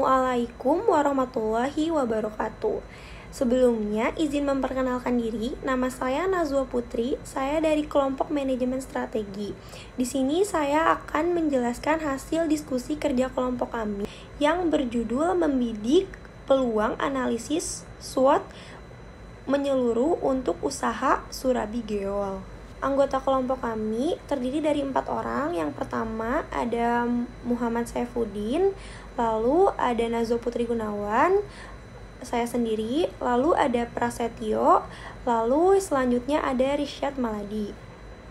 Assalamualaikum warahmatullahi wabarakatuh. Sebelumnya, izin memperkenalkan diri. Nama saya Nazwa Putri. Saya dari kelompok manajemen strategi. Di sini saya akan menjelaskan hasil diskusi kerja kelompok kami yang berjudul membidik peluang analisis SWOT menyeluruh untuk usaha Surabi Geol. Anggota kelompok kami terdiri dari 4 orang. Yang pertama ada Muhammad Saifuddin, lalu ada Nazwa Putri Gunawan, saya sendiri, lalu ada Prasetyo, lalu selanjutnya ada Risyad Maladi.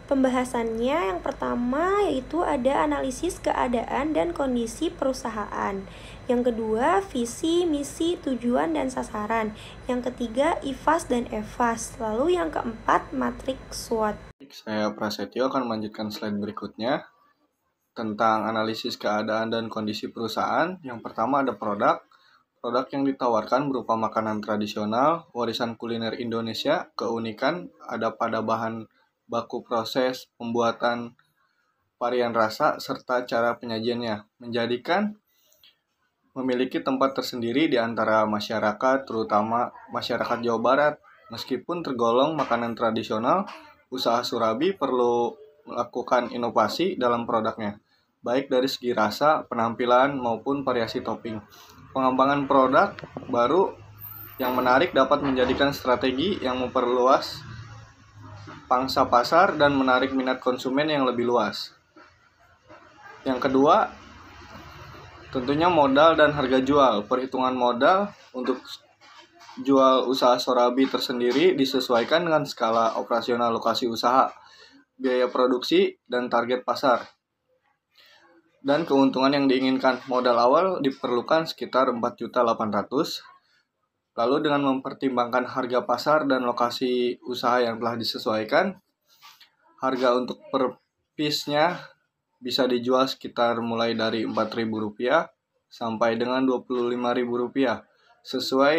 Pembahasannya yang pertama yaitu ada analisis keadaan dan kondisi perusahaan. Yang kedua, visi, misi, tujuan, dan sasaran. Yang ketiga, IFAS dan EFAS. Lalu yang keempat, matriks SWOT. Saya Prasetyo akan melanjutkan slide berikutnya tentang analisis keadaan dan kondisi perusahaan. Yang pertama ada produk. Produk yang ditawarkan berupa makanan tradisional, warisan kuliner Indonesia, keunikan ada pada bahan baku proses pembuatan, varian rasa, serta cara penyajiannya, menjadikan memiliki tempat tersendiri di antara masyarakat, terutama masyarakat Jawa Barat. Meskipun tergolong makanan tradisional, usaha Surabi perlu melakukan inovasi dalam produknya, baik dari segi rasa, penampilan, maupun variasi topping. Pengembangan produk baru yang menarik dapat menjadikan strategi yang memperluas pangsa pasar dan menarik minat konsumen yang lebih luas. Yang kedua, tentunya modal dan harga jual. Perhitungan modal untuk jual usaha Surabi tersendiri disesuaikan dengan skala operasional lokasi usaha, biaya produksi, dan target pasar. Dan keuntungan yang diinginkan. Modal awal diperlukan sekitar 4.800.000. Lalu dengan mempertimbangkan harga pasar dan lokasi usaha yang telah disesuaikan, harga untuk per piece-nya bisa dijual sekitar mulai dari Rp4.000 sampai dengan Rp25.000 sesuai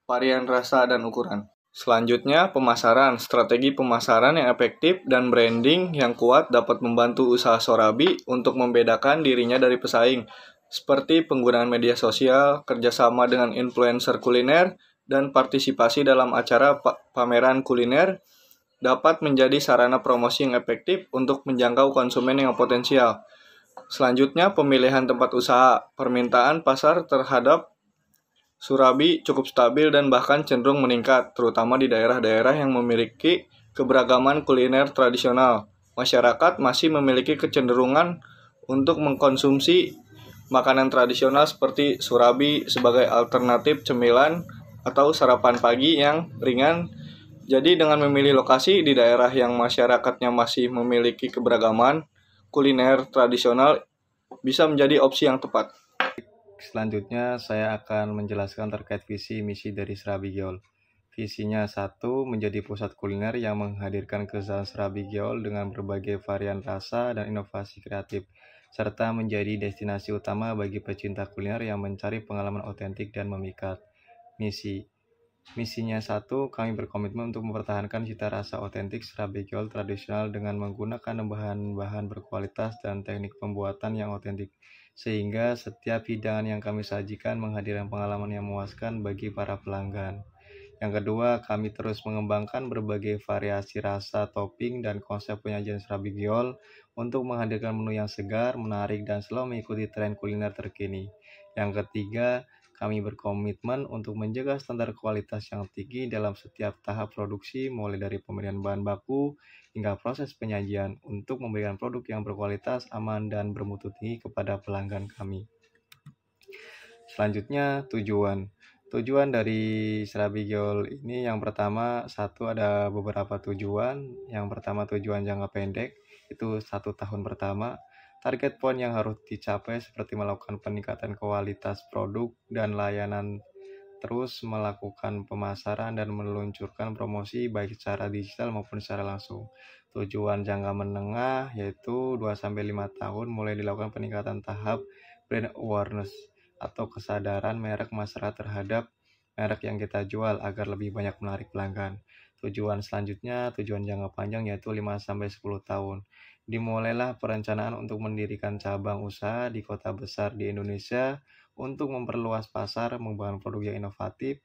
varian rasa dan ukuran. Selanjutnya, pemasaran. Strategi pemasaran yang efektif dan branding yang kuat dapat membantu usaha Surabi untuk membedakan dirinya dari pesaing, seperti penggunaan media sosial, kerjasama dengan influencer kuliner, dan partisipasi dalam acara pameran kuliner dapat menjadi sarana promosi yang efektif untuk menjangkau konsumen yang potensial. Selanjutnya, pemilihan tempat usaha. Permintaan pasar terhadap Surabi cukup stabil dan bahkan cenderung meningkat, terutama di daerah-daerah yang memiliki keberagaman kuliner tradisional. Masyarakat masih memiliki kecenderungan untuk mengkonsumsi makanan tradisional seperti Surabi sebagai alternatif cemilan atau sarapan pagi yang ringan. Jadi dengan memilih lokasi di daerah yang masyarakatnya masih memiliki keberagaman kuliner tradisional bisa menjadi opsi yang tepat. Selanjutnya saya akan menjelaskan terkait visi misi dari Surabi Geol. Visinya 1, menjadi pusat kuliner yang menghadirkan kesan Surabi Geol dengan berbagai varian rasa dan inovasi kreatif, serta menjadi destinasi utama bagi pecinta kuliner yang mencari pengalaman otentik dan memikat. Misinya 1, kami berkomitmen untuk mempertahankan cita rasa otentik Surabi Geol tradisional dengan menggunakan bahan-bahan berkualitas dan teknik pembuatan yang otentik, sehingga setiap hidangan yang kami sajikan menghadirkan pengalaman yang memuaskan bagi para pelanggan. Yang kedua, kami terus mengembangkan berbagai variasi rasa, topping, dan konsep penyajian Surabi Geol untuk menghadirkan menu yang segar, menarik, dan selalu mengikuti tren kuliner terkini. Yang ketiga, kami berkomitmen untuk menjaga standar kualitas yang tinggi dalam setiap tahap produksi, mulai dari pemilihan bahan baku hingga proses penyajian, untuk memberikan produk yang berkualitas, aman, dan bermutu tinggi kepada pelanggan kami. Selanjutnya, tujuan. Tujuan dari Surabi Geol ini yang pertama, 1, ada beberapa tujuan. Yang pertama, tujuan jangka pendek, itu 1 tahun pertama. Target poin yang harus dicapai seperti melakukan peningkatan kualitas produk dan layanan, terus melakukan pemasaran dan meluncurkan promosi baik secara digital maupun secara langsung. Tujuan jangka menengah yaitu 2-5 tahun, mulai dilakukan peningkatan tahap brand awareness atau kesadaran merek masyarakat terhadap merek yang kita jual agar lebih banyak menarik pelanggan. Tujuan selanjutnya, tujuan jangka panjang yaitu 5-10 tahun. Dimulailah perencanaan untuk mendirikan cabang usaha di kota besar di Indonesia Untuk memperluas pasar, mengembangkan produk yang inovatif,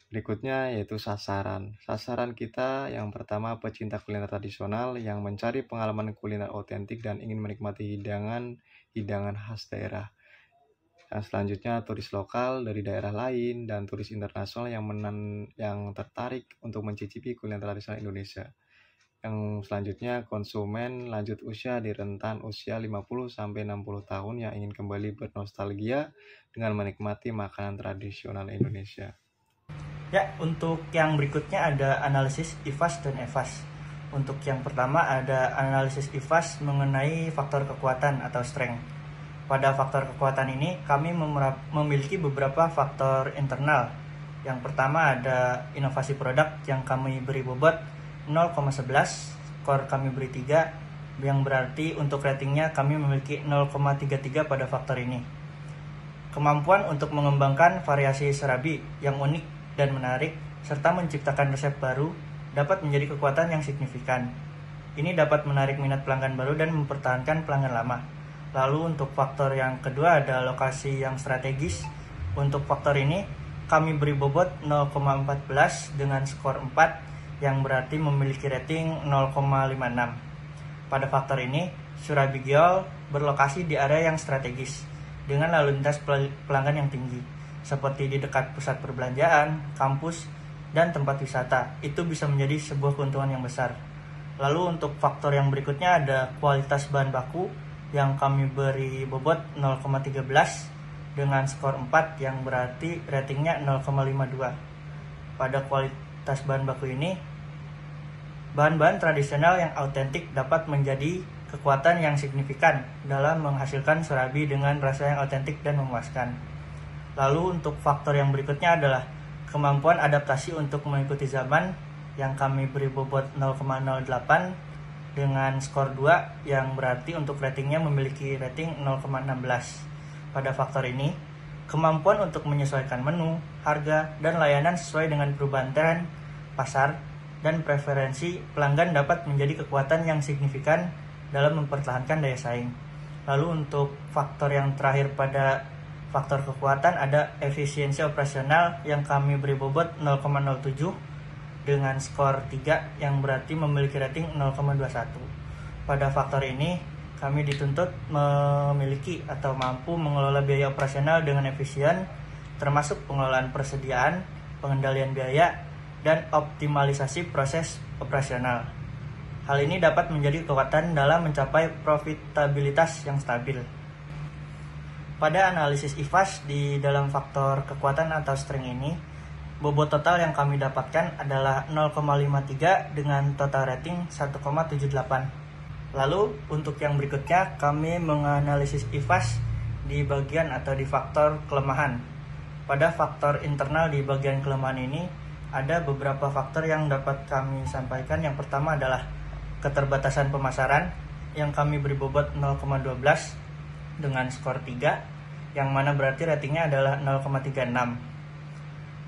berikutnya yaitu sasaran. Sasaran kita yang pertama pecinta kuliner tradisional yang mencari pengalaman kuliner otentik dan ingin menikmati hidangan khas daerah. Yang selanjutnya turis lokal dari daerah lain dan turis internasional yang tertarik untuk mencicipi kuliner tradisional Indonesia. Yang selanjutnya konsumen lanjut usia di rentan usia 50-60 tahun yang ingin kembali bernostalgia dengan menikmati makanan tradisional Indonesia. Ya, untuk yang berikutnya ada analisis IFAS dan EFAS. Untuk yang pertama ada analisis IFAS mengenai faktor kekuatan atau strength. Pada faktor kekuatan ini kami memiliki beberapa faktor internal. Yang pertama ada inovasi produk yang kami beri bobot 0,11, skor kami beri 3, yang berarti untuk ratingnya kami memiliki 0,33 pada faktor ini. Kemampuan untuk mengembangkan variasi serabi yang unik dan menarik, serta menciptakan resep baru dapat menjadi kekuatan yang signifikan. Ini dapat menarik minat pelanggan baru dan mempertahankan pelanggan lama. Lalu untuk faktor yang kedua ada lokasi yang strategis. Untuk faktor ini kami beri bobot 0,14 dengan skor 4 yang berarti memiliki rating 0,56. Pada faktor ini, Surabi Gyol berlokasi di area yang strategis dengan lalu lintas pelanggan yang tinggi, seperti di dekat pusat perbelanjaan, kampus, dan tempat wisata. Itu bisa menjadi sebuah keuntungan yang besar. Lalu untuk faktor yang berikutnya ada kualitas bahan baku yang kami beri bobot 0,13 dengan skor 4 yang berarti ratingnya 0,52. Pada kualitas bahan baku ini, bahan-bahan tradisional yang autentik dapat menjadi kekuatan yang signifikan dalam menghasilkan surabi dengan rasa yang autentik dan memuaskan. Lalu untuk faktor yang berikutnya adalah kemampuan adaptasi untuk mengikuti zaman yang kami beri bobot 0,08 dengan skor 2 yang berarti untuk ratingnya memiliki rating 0,16. Pada faktor ini, kemampuan untuk menyesuaikan menu, harga, dan layanan sesuai dengan perubahan tren, pasar, dan preferensi pelanggan dapat menjadi kekuatan yang signifikan dalam mempertahankan daya saing. Lalu untuk faktor yang terakhir pada faktor kekuatan ada efisiensi operasional yang kami beri bobot 0,07 dengan skor 3 yang berarti memiliki rating 0,21. Pada faktor ini kami dituntut memiliki atau mampu mengelola biaya operasional dengan efisien, termasuk pengelolaan persediaan, pengendalian biaya, dan optimalisasi proses operasional. Hal ini dapat menjadi kekuatan dalam mencapai profitabilitas yang stabil. Pada analisis IFAS di dalam faktor kekuatan atau strength ini, bobot total yang kami dapatkan adalah 0,53 dengan total rating 1,78. Lalu untuk yang berikutnya kami menganalisis IFAS di bagian atau di faktor kelemahan. Pada faktor internal di bagian kelemahan ini ada beberapa faktor yang dapat kami sampaikan. Yang pertama adalah keterbatasan pemasaran yang kami beri bobot 0,12 dengan skor 3 yang mana berarti ratingnya adalah 0,36.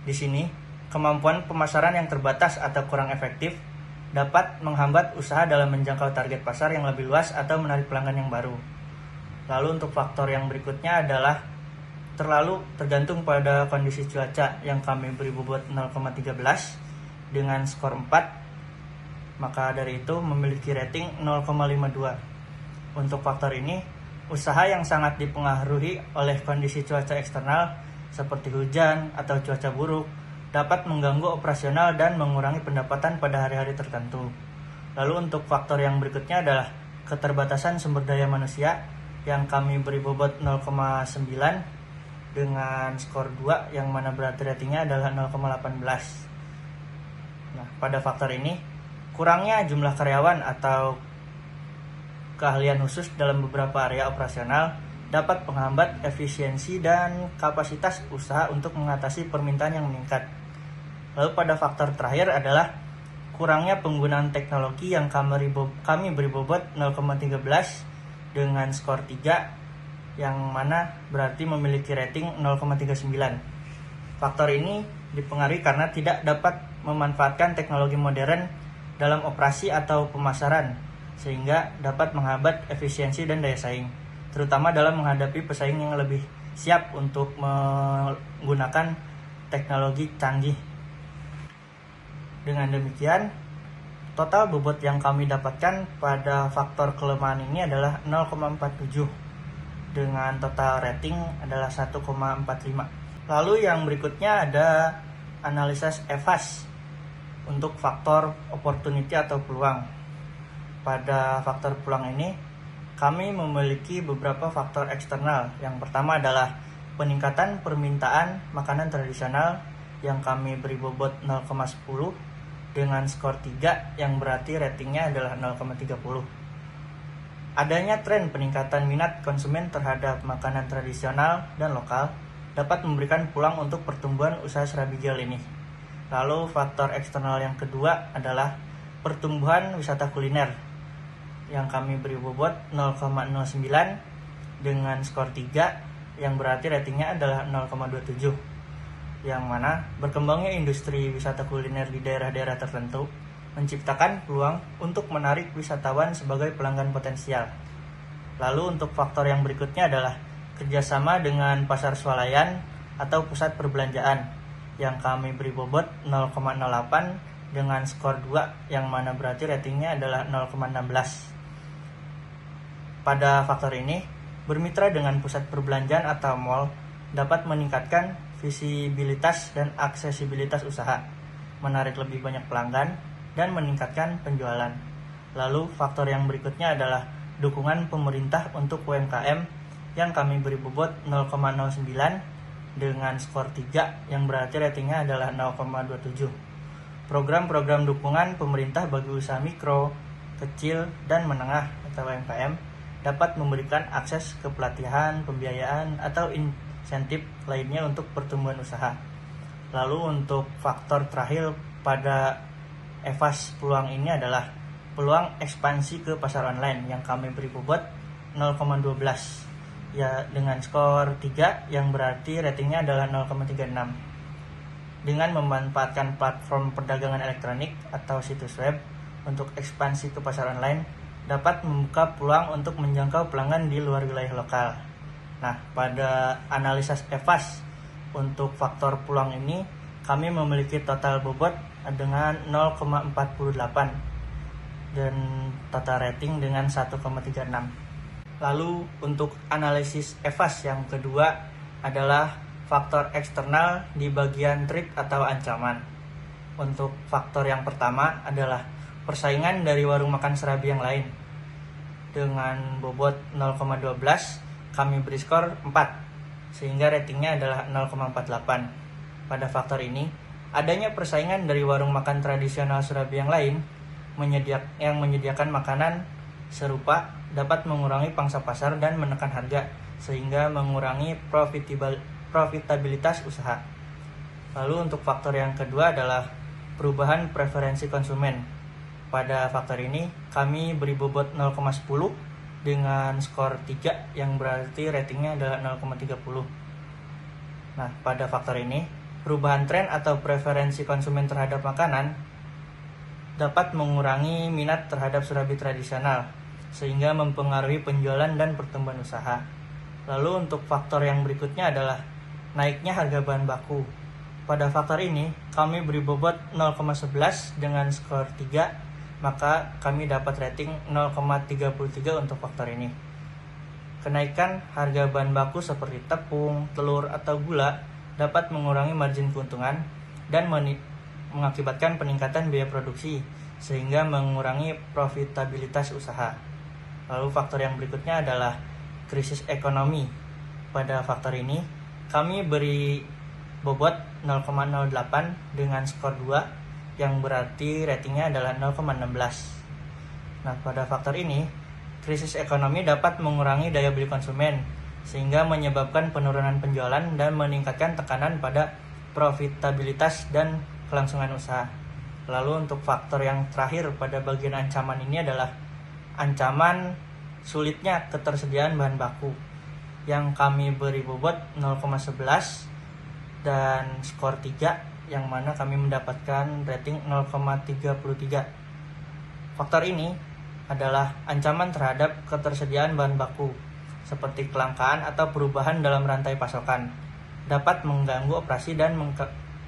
Di sini, kemampuan pemasaran yang terbatas atau kurang efektif dapat menghambat usaha dalam menjangkau target pasar yang lebih luas atau menarik pelanggan yang baru. Lalu untuk faktor yang berikutnya adalah terlalu tergantung pada kondisi cuaca yang kami beri bobot 0,13 dengan skor 4, maka dari itu memiliki rating 0,52. Untuk faktor ini, usaha yang sangat dipengaruhi oleh kondisi cuaca eksternal seperti hujan atau cuaca buruk dapat mengganggu operasional dan mengurangi pendapatan pada hari-hari tertentu. Lalu untuk faktor yang berikutnya adalah keterbatasan sumber daya manusia yang kami beri bobot 0,9 dengan skor 2 yang mana berarti ratingnya adalah 0,18. Nah, pada faktor ini, kurangnya jumlah karyawan atau keahlian khusus dalam beberapa area operasional dapat menghambat efisiensi dan kapasitas usaha untuk mengatasi permintaan yang meningkat. Lalu pada faktor terakhir adalah kurangnya penggunaan teknologi yang kami beri bobot 0,13 dengan skor 3 yang mana berarti memiliki rating 0,39. Faktor ini dipengaruhi karena tidak dapat memanfaatkan teknologi modern dalam operasi atau pemasaran, sehingga dapat menghambat efisiensi dan daya saing. terutama dalam menghadapi pesaing yang lebih siap untuk menggunakan teknologi canggih. Dengan demikian, total bobot yang kami dapatkan pada faktor kelemahan ini adalah 0,47 dengan total rating adalah 1,45. Lalu yang berikutnya ada analisis EVAS untuk faktor opportunity atau peluang. Pada faktor peluang ini, kami memiliki beberapa faktor eksternal. Yang pertama adalah peningkatan permintaan makanan tradisional yang kami beri bobot 0,10 dengan skor 3 yang berarti ratingnya adalah 0,30. Adanya tren peningkatan minat konsumen terhadap makanan tradisional dan lokal dapat memberikan peluang untuk pertumbuhan usaha Serabi Gel ini. Lalu faktor eksternal yang kedua adalah pertumbuhan wisata kuliner yang kami beri bobot 0,09 dengan skor 3 yang berarti ratingnya adalah 0,27, yang mana berkembangnya industri wisata kuliner di daerah-daerah tertentu menciptakan peluang untuk menarik wisatawan sebagai pelanggan potensial. Lalu untuk faktor yang berikutnya adalah kerjasama dengan pasar swalayan atau pusat perbelanjaan yang kami beri bobot 0,08 dengan skor 2 yang mana berarti ratingnya adalah 0,16. Pada faktor ini, bermitra dengan pusat perbelanjaan atau mall dapat meningkatkan visibilitas dan aksesibilitas usaha, menarik lebih banyak pelanggan, dan meningkatkan penjualan. Lalu faktor yang berikutnya adalah dukungan pemerintah untuk UMKM yang kami beri bobot 0,09 dengan skor 3 yang berarti ratingnya adalah 0,27. Program-program dukungan pemerintah bagi usaha mikro, kecil, dan menengah atau UMKM dapat memberikan akses ke pelatihan, pembiayaan, atau insentif lainnya untuk pertumbuhan usaha. Lalu untuk faktor terakhir pada EVAS peluang ini adalah peluang ekspansi ke pasar online yang kami beri bobot 0,12 ya dengan skor 3 yang berarti ratingnya adalah 0,36. Dengan memanfaatkan platform perdagangan elektronik atau situs web untuk ekspansi ke pasar online dapat membuka peluang untuk menjangkau pelanggan di luar wilayah lokal. Nah, pada analisis EVAS untuk faktor peluang ini kami memiliki total bobot dengan 0,48 dan total rating dengan 1,36. Lalu untuk analisis EVAS yang kedua adalah faktor eksternal di bagian threat atau ancaman. Untuk faktor yang pertama adalah persaingan dari warung makan Serabi yang lain. Dengan bobot 0,12 kami beri skor 4 sehingga ratingnya adalah 0,48. Pada faktor ini adanya persaingan dari warung makan tradisional Serabi yang lain yang menyediakan makanan serupa dapat mengurangi pangsa pasar dan menekan harga sehingga mengurangi profitabilitas usaha. Lalu untuk faktor yang kedua adalah perubahan preferensi konsumen. Pada faktor ini kami beri bobot 0,10 dengan skor 3 yang berarti ratingnya adalah 0,30. Nah, pada faktor ini perubahan tren atau preferensi konsumen terhadap makanan dapat mengurangi minat terhadap Serabi tradisional sehingga mempengaruhi penjualan dan pertumbuhan usaha. Lalu untuk faktor yang berikutnya adalah naiknya harga bahan baku. Pada faktor ini kami beri bobot 0,11 dengan skor 3, maka kami dapat rating 0,33 untuk faktor ini. Kenaikan harga bahan baku seperti tepung, telur, atau gula dapat mengurangi margin keuntungan dan mengakibatkan peningkatan biaya produksi sehingga mengurangi profitabilitas usaha. Lalu faktor yang berikutnya adalah krisis ekonomi. Pada faktor ini kami beri bobot 0,08 dengan skor 2 yang berarti ratingnya adalah 0,16. Nah, pada faktor ini krisis ekonomi dapat mengurangi daya beli konsumen sehingga menyebabkan penurunan penjualan dan meningkatkan tekanan pada profitabilitas dan kelangsungan usaha. Lalu untuk faktor yang terakhir pada bagian ancaman ini adalah ancaman sulitnya ketersediaan bahan baku yang kami beri bobot 0,11 dan skor 3 yang mana kami mendapatkan rating 0,33. Faktor ini adalah ancaman terhadap ketersediaan bahan baku seperti kelangkaan atau perubahan dalam rantai pasokan, dapat mengganggu operasi dan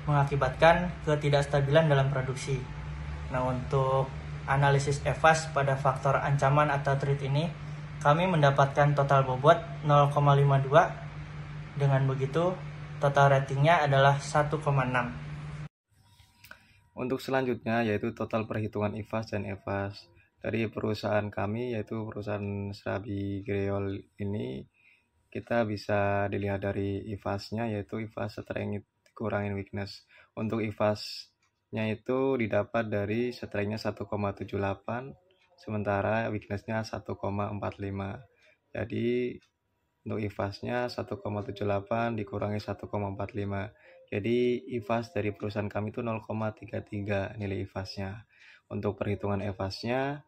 mengakibatkan ketidakstabilan dalam produksi. Nah, untuk analisis EVAS pada faktor ancaman atau threat ini, kami mendapatkan total bobot 0,52. Dengan begitu, total ratingnya adalah 1,6. Untuk selanjutnya yaitu total perhitungan IFAS dan EVAS. Dari perusahaan kami yaitu perusahaan Serabi Greol ini, kita bisa dilihat dari IFAS-nya yaitu IFAS strength kurangin weakness. Untuk IFAS-nya itu didapat dari strength-nya 1,78, sementara weakness-nya 1,45. Jadi untuk IFAS-nya 1,78 dikurangi 1,45. Jadi IFAS dari perusahaan kami itu 0,33 nilai IFAS-nya. Untuk perhitungan EVAS-nya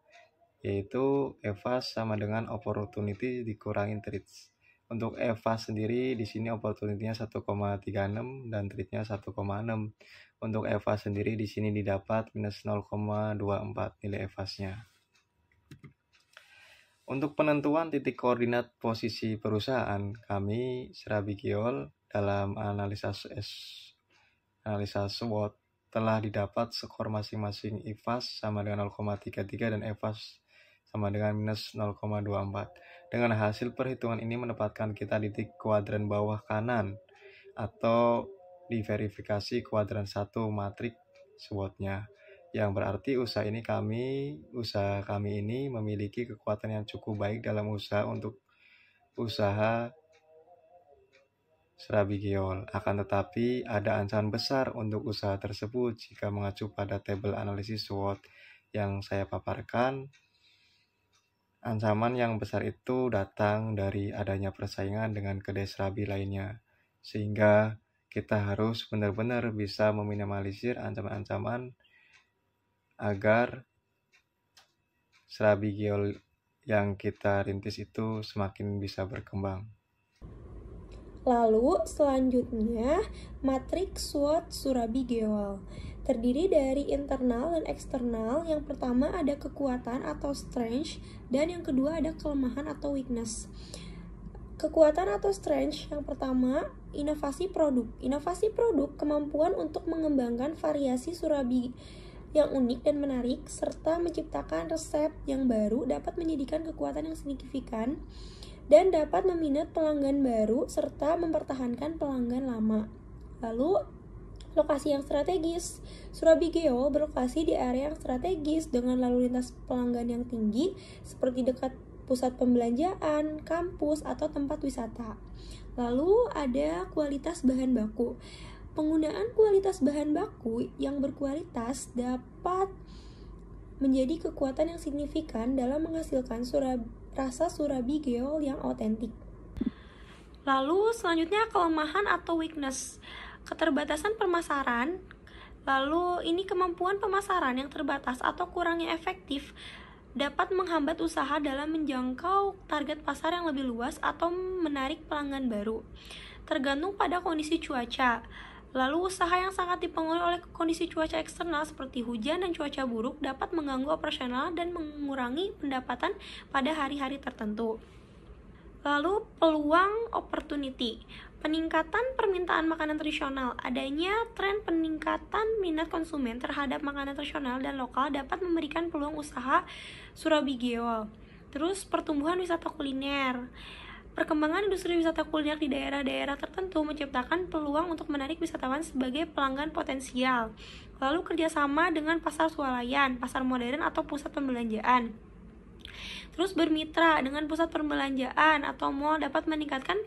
yaitu EVAS sama dengan opportunity dikurangin threats. Untuk EVAS sendiri di sini opportunity-nya 1,36 dan threat-nya 1,6. Untuk EVAS sendiri di sini didapat minus 0,24 nilai EVAS-nya. Untuk penentuan titik koordinat posisi perusahaan, kami Serabi Geol dalam analisa SWOT telah didapat skor masing-masing IFAS sama dengan 0,33 dan EVAS sama dengan minus 0,24. Dengan hasil perhitungan ini menempatkan kita di titik kuadran bawah kanan atau di verifikasi kuadran 1 matrik SWOT-nya. Yang berarti usaha kami ini memiliki kekuatan yang cukup baik dalam usaha usaha Serabi Geol. Akan tetapi ada ancaman besar untuk usaha tersebut jika mengacu pada tabel analisis SWOT yang saya paparkan. Ancaman yang besar itu datang dari adanya persaingan dengan kedai serabi lainnya, sehingga kita harus benar-benar bisa meminimalisir ancaman-ancaman agar Serabi Geol yang kita rintis itu semakin bisa berkembang. Lalu selanjutnya matriks SWOT Serabi Geol terdiri dari internal dan eksternal. Yang pertama ada kekuatan atau strength dan yang kedua ada kelemahan atau weakness. Kekuatan atau strength yang pertama inovasi produk. Inovasi produk kemampuan untuk mengembangkan variasi surabi yang unik dan menarik serta menciptakan resep yang baru dapat menjadikan kekuatan yang signifikan dan dapat meminat pelanggan baru serta mempertahankan pelanggan lama. Lalu lokasi yang strategis. Serabi Geol berlokasi di area yang strategis dengan lalu lintas pelanggan yang tinggi seperti dekat pusat pembelanjaan, kampus, atau tempat wisata. Lalu ada kualitas bahan baku. Penggunaan kualitas bahan baku yang berkualitas dapat menjadi kekuatan yang signifikan dalam menghasilkan rasa Serabi Geol yang otentik. Lalu selanjutnya kelemahan atau weakness. Keterbatasan pemasaran. Lalu ini kemampuan pemasaran yang terbatas atau kurangnya efektif dapat menghambat usaha dalam menjangkau target pasar yang lebih luas atau menarik pelanggan baru. Tergantung pada kondisi cuaca. Lalu usaha yang sangat dipengaruhi oleh kondisi cuaca eksternal seperti hujan dan cuaca buruk dapat mengganggu operasional dan mengurangi pendapatan pada hari-hari tertentu. Lalu peluang opportunity. Peningkatan permintaan makanan tradisional. Adanya tren peningkatan minat konsumen terhadap makanan tradisional dan lokal dapat memberikan peluang usaha Serabi Geol. Terus pertumbuhan wisata kuliner. Perkembangan industri wisata kuliner di daerah-daerah tertentu menciptakan peluang untuk menarik wisatawan sebagai pelanggan potensial. Lalu kerjasama dengan pasar swalayan, pasar modern atau pusat pembelanjaan. Terus bermitra dengan pusat perbelanjaan atau mall dapat meningkatkan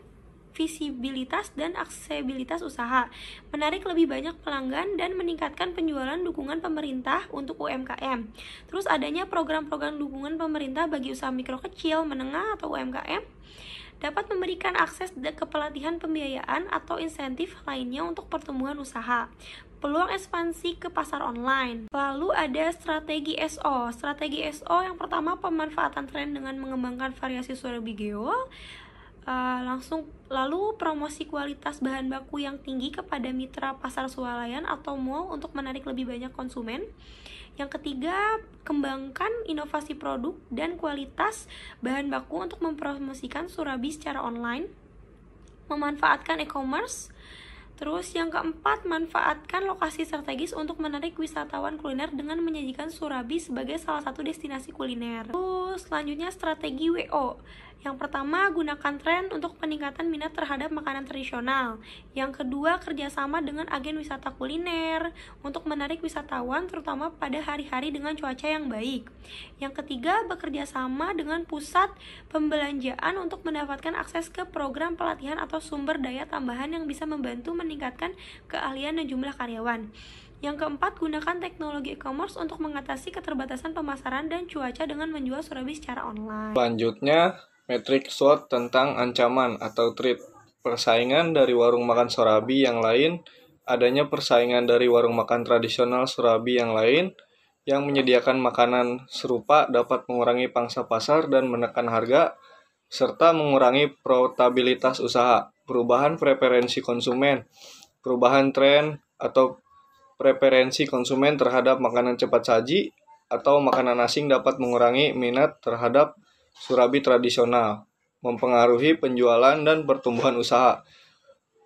visibilitas dan aksesibilitas usaha, menarik lebih banyak pelanggan dan meningkatkan penjualan dukungan pemerintah untuk UMKM. Terus adanya program-program dukungan pemerintah bagi usaha mikro kecil, menengah atau UMKM dapat memberikan akses ke pelatihan pembiayaan atau insentif lainnya untuk pertumbuhan usaha. Peluang ekspansi ke pasar online. Lalu ada strategi SO. Strategi SO yang pertama pemanfaatan tren dengan mengembangkan variasi Serabi Geol. Lalu promosi kualitas bahan baku yang tinggi kepada mitra pasar swalayan atau mall untuk menarik lebih banyak konsumen. Yang ketiga, kembangkan inovasi produk dan kualitas bahan baku untuk mempromosikan Surabi secara online, memanfaatkan e-commerce. Terus yang keempat, manfaatkan lokasi strategis untuk menarik wisatawan kuliner dengan menyajikan Surabi sebagai salah satu destinasi kuliner. Terus selanjutnya strategi WO. Yang pertama, gunakan tren untuk peningkatan minat terhadap makanan tradisional. Yang kedua, kerjasama dengan agen wisata kuliner untuk menarik wisatawan terutama pada hari-hari dengan cuaca yang baik. Yang ketiga, bekerja sama dengan pusat pembelanjaan untuk mendapatkan akses ke program pelatihan atau sumber daya tambahan yang bisa membantu meningkatkan keahlian dan jumlah karyawan. Yang keempat, gunakan teknologi e-commerce untuk mengatasi keterbatasan pemasaran dan cuaca dengan menjual Surabi secara online. Selanjutnya, metrik SWOT tentang ancaman atau threat. Persaingan dari warung makan Surabi yang lain, adanya persaingan dari warung makan tradisional Surabi yang lain, yang menyediakan makanan serupa dapat mengurangi pangsa pasar dan menekan harga, serta mengurangi profitabilitas usaha. Perubahan preferensi konsumen, perubahan tren atau preferensi konsumen terhadap makanan cepat saji atau makanan asing dapat mengurangi minat terhadap Surabi tradisional, mempengaruhi penjualan dan pertumbuhan usaha.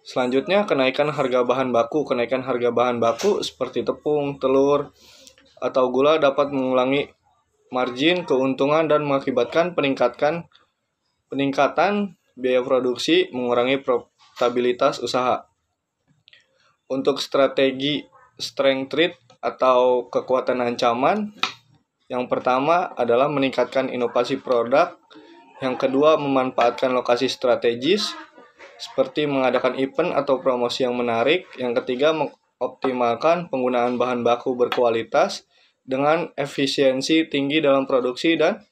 Selanjutnya, kenaikan harga bahan baku. Kenaikan harga bahan baku seperti tepung, telur, atau gula dapat mengurangi margin keuntungan dan mengakibatkan peningkatan biaya produksi, mengurangi profitabilitas usaha. Untuk strategi strength threat atau kekuatan ancaman, yang pertama adalah meningkatkan inovasi produk, yang kedua memanfaatkan lokasi strategis seperti mengadakan event atau promosi yang menarik, yang ketiga mengoptimalkan penggunaan bahan baku berkualitas dengan efisiensi tinggi dalam produksi dan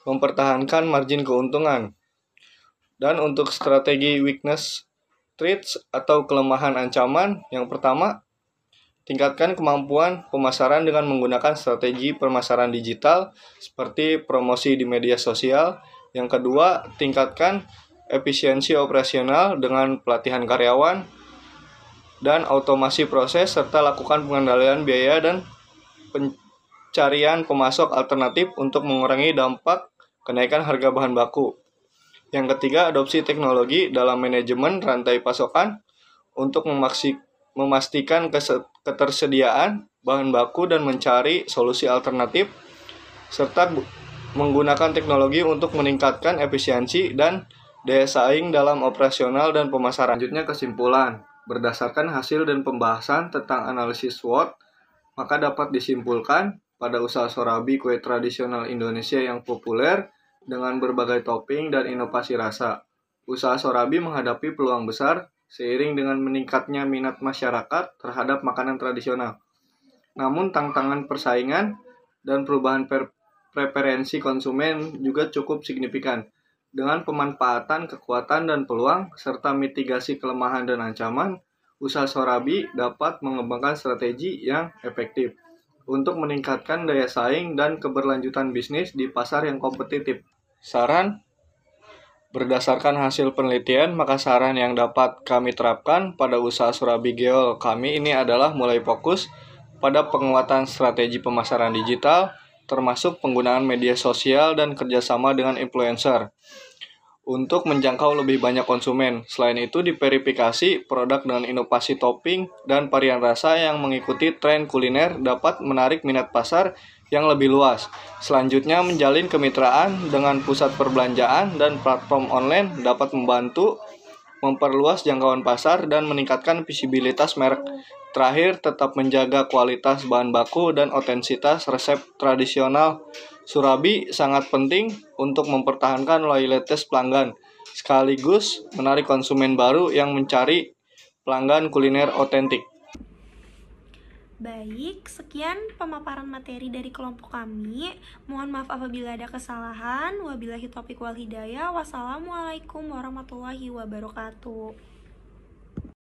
mempertahankan margin keuntungan. Dan untuk strategi weakness threats atau kelemahan ancaman, yang pertama, tingkatkan kemampuan pemasaran dengan menggunakan strategi pemasaran digital seperti promosi di media sosial. Yang kedua, tingkatkan efisiensi operasional dengan pelatihan karyawan dan otomasi proses serta lakukan pengendalian biaya dan pencarian pemasok alternatif untuk mengurangi dampak kenaikan harga bahan baku. Yang ketiga, adopsi teknologi dalam manajemen rantai pasokan untuk memastikan ketersediaan bahan baku dan mencari solusi alternatif, serta menggunakan teknologi untuk meningkatkan efisiensi dan daya saing dalam operasional dan pemasaran. Selanjutnya, kesimpulan. Berdasarkan hasil dan pembahasan tentang analisis SWOT, maka dapat disimpulkan pada usaha Surabi kue tradisional Indonesia yang populer dengan berbagai topping dan inovasi rasa. Usaha Surabi menghadapi peluang besar seiring dengan meningkatnya minat masyarakat terhadap makanan tradisional. Namun tantangan persaingan dan perubahan preferensi konsumen juga cukup signifikan. Dengan pemanfaatan kekuatan dan peluang serta mitigasi kelemahan dan ancaman, usaha Surabi dapat mengembangkan strategi yang efektif untuk meningkatkan daya saing dan keberlanjutan bisnis di pasar yang kompetitif. Saran: berdasarkan hasil penelitian, maka saran yang dapat kami terapkan pada usaha Surabi Geol kami ini adalah mulai fokus pada penguatan strategi pemasaran digital, termasuk penggunaan media sosial dan kerjasama dengan influencer untuk menjangkau lebih banyak konsumen. Selain itu, diverifikasi produk dengan inovasi topping dan varian rasa yang mengikuti tren kuliner dapat menarik minat pasar yang lebih luas. Selanjutnya, menjalin kemitraan dengan pusat perbelanjaan dan platform online dapat membantu memperluas jangkauan pasar dan meningkatkan visibilitas merek. Terakhir, tetap menjaga kualitas bahan baku dan otentisitas resep tradisional Surabi sangat penting untuk mempertahankan loyalitas pelanggan, sekaligus menarik konsumen baru yang mencari pelanggan kuliner otentik. Baik, sekian pemaparan materi dari kelompok kami. Mohon maaf apabila ada kesalahan. Wabillahi taufiq wal hidayah. Wassalamualaikum warahmatullahi wabarakatuh.